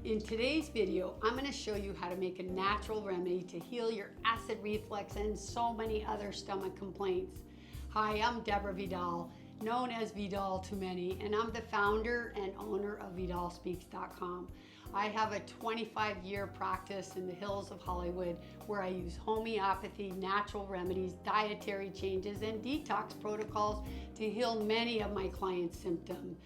In today's video, I'm going to show you how to make a natural remedy to heal your acid reflux and so many other stomach complaints. Hi, I'm Deborah Vidal, known as Vidal to many, and I'm the founder and owner of VidalSpeaks.com. I have a 25-year practice in the hills of Hollywood where I use homeopathy, natural remedies, dietary changes, and detox protocols to heal many of my clients' symptoms.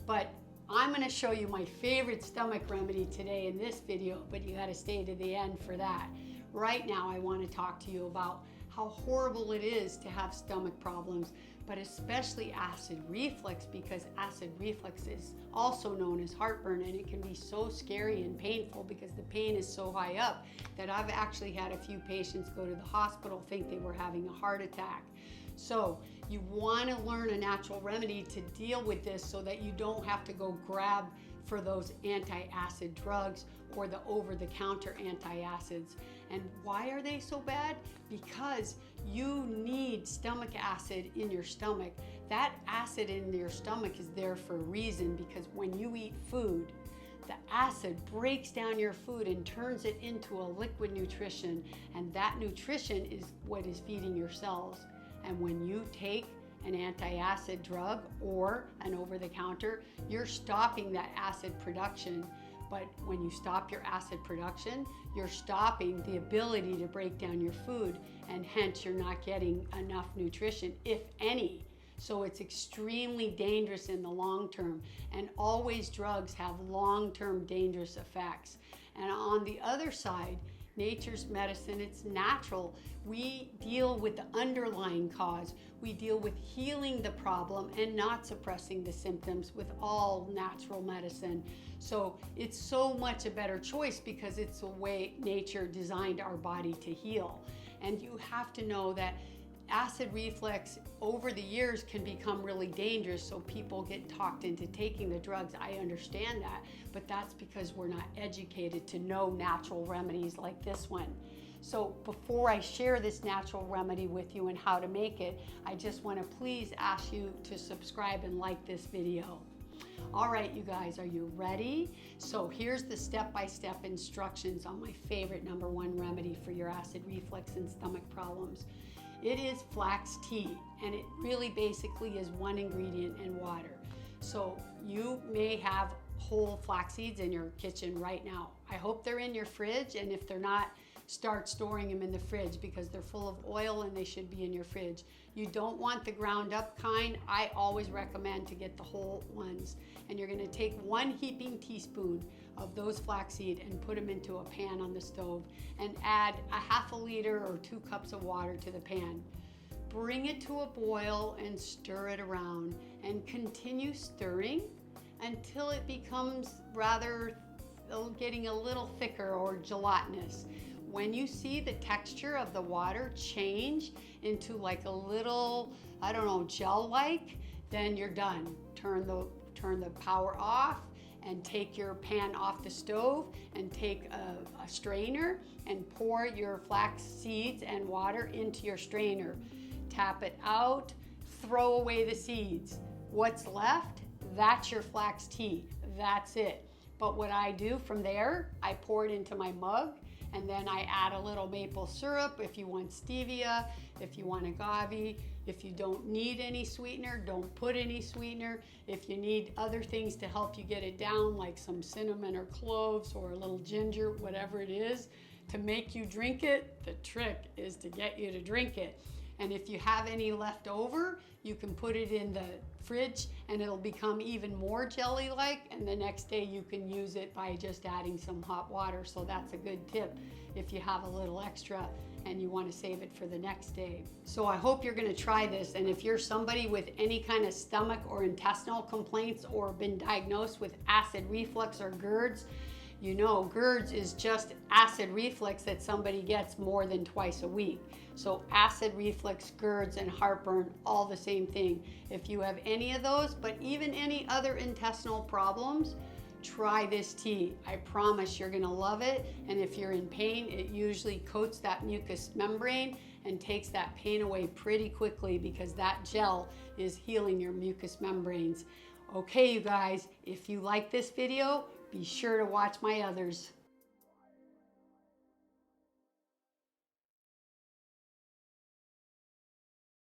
But I'm going to show you my favorite stomach remedy today in this video, but you got to stay to the end for that. Right now, I want to talk to you about how horrible it is to have stomach problems, but especially acid reflux, because acid reflux is also known as heartburn, and it can be so scary and painful because the pain is so high up that I've actually had a few patients go to the hospital think they were having a heart attack. So you want to learn a natural remedy to deal with this so that you don't have to go grab for those anti-acid drugs or the over-the-counter antacids. And why are they so bad? Because you need stomach acid in your stomach. That acid in your stomach is there for a reason, because when you eat food, the acid breaks down your food and turns it into a liquid nutrition, and that nutrition is what is feeding your cells. And when you take an anti-acid drug or an over-the-counter, you're stopping that acid production. But when you stop your acid production, you're stopping the ability to break down your food, and hence you're not getting enough nutrition, if any. So it's extremely dangerous in the long term, and always drugs have long-term dangerous effects. And on the other side, nature's medicine, it's natural. We deal with the underlying cause. We deal with healing the problem and not suppressing the symptoms with all natural medicine. So it's so much a better choice because it's the way nature designed our body to heal. And you have to know that acid reflux over the years can become really dangerous, so people get talked into taking the drugs. I understand that, but that's because we're not educated to know natural remedies like this one. So before I share this natural remedy with you and how to make it, I just want to please ask you to subscribe and like this video. All right, you guys, are you ready? So here's the step-by-step instructions on my favorite #1 remedy for your acid reflux and stomach problems. It is flax tea, and it really basically is one ingredient and water. So you may have whole flax seeds in your kitchen right now. I hope they're in your fridge, and if they're not, start storing them in the fridge because they're full of oil and they should be in your fridge. You don't want the ground up kind. I always recommend to get the whole ones. And you're gonna take 1 heaping teaspoon of those flaxseed and put them into a pan on the stove and add a 1/2 liter or 2 cups of water to the pan. Bring it to a boil and stir it around, and continue stirring until it becomes getting a little thicker or gelatinous. When you see the texture of the water change into like a little, I don't know, gel-like, then you're done. Turn the power off and take your pan off the stove and take a strainer and pour your flax seeds and water into your strainer. Tap it out, throw away the seeds. What's left? That's your flax tea. That's it. But what I do from there, I pour it into my mug, and then I add a little maple syrup if you want stevia, if you want agave. If you don't need any sweetener, don't put any sweetener. If you need other things to help you get it down, like some cinnamon or cloves or a little ginger, whatever it is, to make you drink it, the trick is to get you to drink it. And if you have any left over, you can put it in the fridge and it'll become even more jelly-like, and the next day you can use it by just adding some hot water. So that's a good tip if you have a little extra and you want to save it for the next day. So I hope you're going to try this, and if you're somebody with any kind of stomach or intestinal complaints or been diagnosed with acid reflux or GERDs, you know, GERDs is just acid reflux that somebody gets more than twice a week. So acid reflux, GERDs, and heartburn, all the same thing. If you have any of those, but even any other intestinal problems, try this tea. I promise you're gonna love it. And if you're in pain, it usually coats that mucous membrane and takes that pain away pretty quickly, because that gel is healing your mucous membranes. Okay, you guys, if you like this video, Be sure to watch my others.